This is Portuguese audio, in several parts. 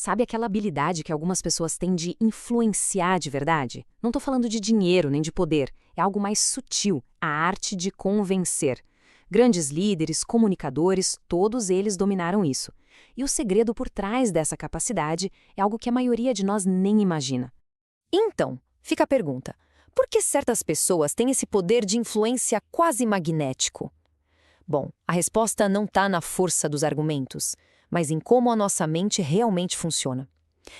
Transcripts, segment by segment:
Sabe aquela habilidade que algumas pessoas têm de influenciar de verdade? Não estou falando de dinheiro nem de poder, é algo mais sutil, a arte de convencer. Grandes líderes, comunicadores, todos eles dominaram isso. E o segredo por trás dessa capacidade é algo que a maioria de nós nem imagina. Então, fica a pergunta: por que certas pessoas têm esse poder de influência quase magnético? Bom, a resposta não está na força dos argumentos, mas em como a nossa mente realmente funciona.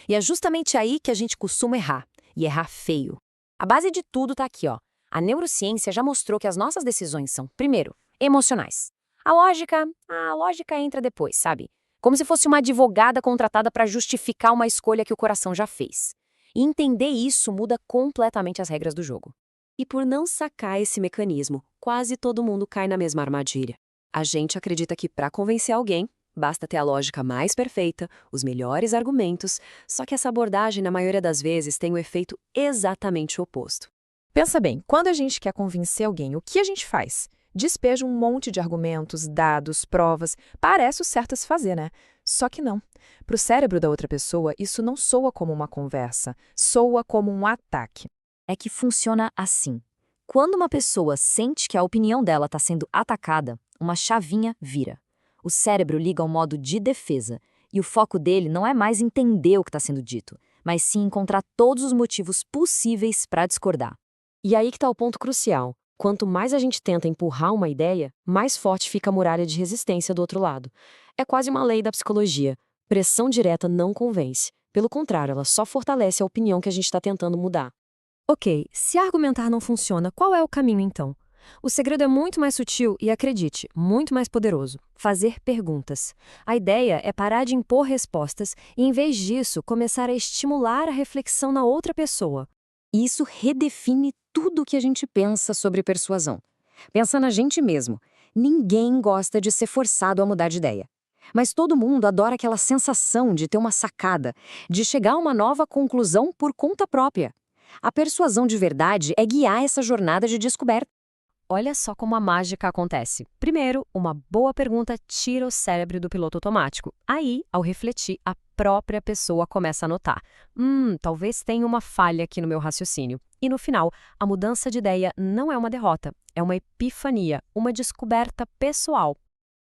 E é justamente aí que a gente costuma errar, e errar feio. A base de tudo está aqui, ó. A neurociência já mostrou que as nossas decisões são, primeiro, emocionais. A lógica entra depois, sabe? Como se fosse uma advogada contratada para justificar uma escolha que o coração já fez. E entender isso muda completamente as regras do jogo. E por não sacar esse mecanismo, quase todo mundo cai na mesma armadilha. A gente acredita que para convencer alguém, basta ter a lógica mais perfeita, os melhores argumentos, só que essa abordagem, na maioria das vezes, tem o efeito exatamente oposto. Pensa bem, quando a gente quer convencer alguém, o que a gente faz? Despeja um monte de argumentos, dados, provas. Parece o certo a se fazer, né? Só que não. Para o cérebro da outra pessoa, isso não soa como uma conversa, soa como um ataque. É que funciona assim. Quando uma pessoa sente que a opinião dela está sendo atacada, uma chavinha vira. O cérebro liga ao modo de defesa, e o foco dele não é mais entender o que está sendo dito, mas sim encontrar todos os motivos possíveis para discordar. E aí que está o ponto crucial. Quanto mais a gente tenta empurrar uma ideia, mais forte fica a muralha de resistência do outro lado. É quase uma lei da psicologia. Pressão direta não convence. Pelo contrário, ela só fortalece a opinião que a gente está tentando mudar. Ok, se argumentar não funciona, qual é o caminho então? O segredo é muito mais sutil e, acredite, muito mais poderoso. Fazer perguntas. A ideia é parar de impor respostas e, em vez disso, começar a estimular a reflexão na outra pessoa. Isso redefine tudo o que a gente pensa sobre persuasão. Pensa na gente mesmo. Ninguém gosta de ser forçado a mudar de ideia. Mas todo mundo adora aquela sensação de ter uma sacada, de chegar a uma nova conclusão por conta própria. A persuasão de verdade é guiar essa jornada de descoberta. Olha só como a mágica acontece. Primeiro, uma boa pergunta tira o cérebro do piloto automático. Aí, ao refletir, a própria pessoa começa a notar. Talvez tenha uma falha aqui no meu raciocínio. E no final, a mudança de ideia não é uma derrota, é uma epifania, uma descoberta pessoal.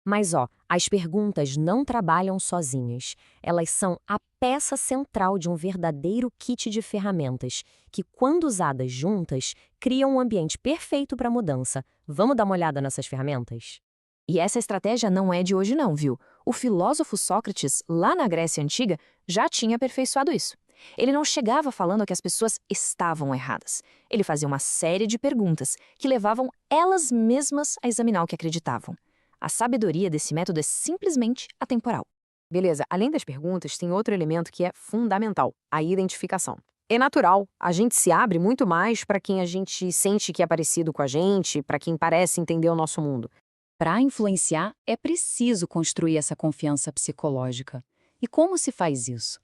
Mas as perguntas não trabalham sozinhas. Elas são a peça central de um verdadeiro kit de ferramentas, que, quando usadas juntas, criam um ambiente perfeito para a mudança. Vamos dar uma olhada nessas ferramentas? E essa estratégia não é de hoje não, viu? O filósofo Sócrates, lá na Grécia Antiga, já tinha aperfeiçoado isso. Ele não chegava falando que as pessoas estavam erradas. Ele fazia uma série de perguntas que levavam elas mesmas a examinar o que acreditavam. A sabedoria desse método é simplesmente atemporal. Beleza, além das perguntas, tem outro elemento que é fundamental, a identificação. É natural, a gente se abre muito mais para quem a gente sente que é parecido com a gente, para quem parece entender o nosso mundo. Para influenciar, é preciso construir essa confiança psicológica. E como se faz isso?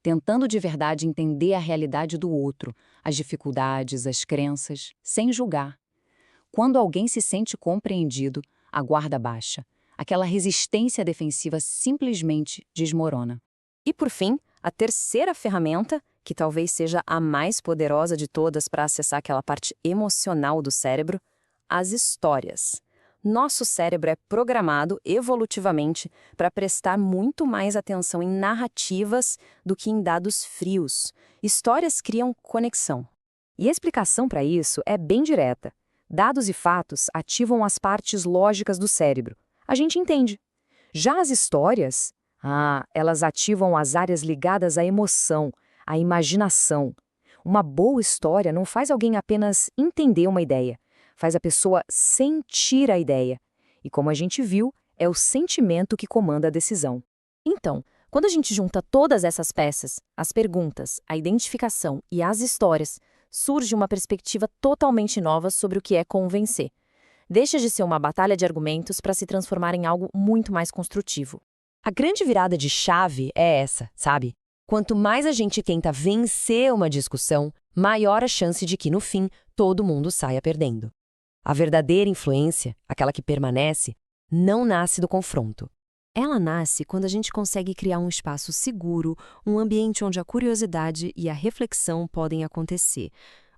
Tentando de verdade entender a realidade do outro, as dificuldades, as crenças, sem julgar. Quando alguém se sente compreendido, a guarda baixa. Aquela resistência defensiva simplesmente desmorona. E por fim, a terceira ferramenta, que talvez seja a mais poderosa de todas para acessar aquela parte emocional do cérebro, as histórias. Nosso cérebro é programado evolutivamente para prestar muito mais atenção em narrativas do que em dados frios. Histórias criam conexão. E a explicação para isso é bem direta. Dados e fatos ativam as partes lógicas do cérebro. A gente entende. Já as histórias, elas ativam as áreas ligadas à emoção, à imaginação. Uma boa história não faz alguém apenas entender uma ideia, faz a pessoa sentir a ideia. E como a gente viu, é o sentimento que comanda a decisão. Então, quando a gente junta todas essas peças, as perguntas, a identificação e as histórias, surge uma perspectiva totalmente nova sobre o que é convencer. Deixa de ser uma batalha de argumentos para se transformar em algo muito mais construtivo. A grande virada de chave é essa, sabe? Quanto mais a gente tenta vencer uma discussão, maior a chance de que, no fim, todo mundo saia perdendo. A verdadeira influência, aquela que permanece, não nasce do confronto. Ela nasce quando a gente consegue criar um espaço seguro, um ambiente onde a curiosidade e a reflexão podem acontecer.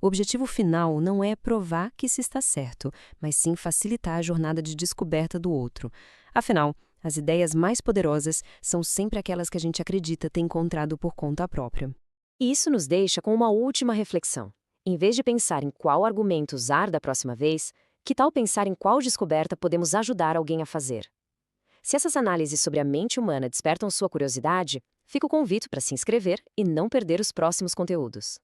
O objetivo final não é provar que se está certo, mas sim facilitar a jornada de descoberta do outro. Afinal, as ideias mais poderosas são sempre aquelas que a gente acredita ter encontrado por conta própria. E isso nos deixa com uma última reflexão. Em vez de pensar em qual argumento usar da próxima vez, que tal pensar em qual descoberta podemos ajudar alguém a fazer? Se essas análises sobre a mente humana despertam sua curiosidade, fica o convite para se inscrever e não perder os próximos conteúdos.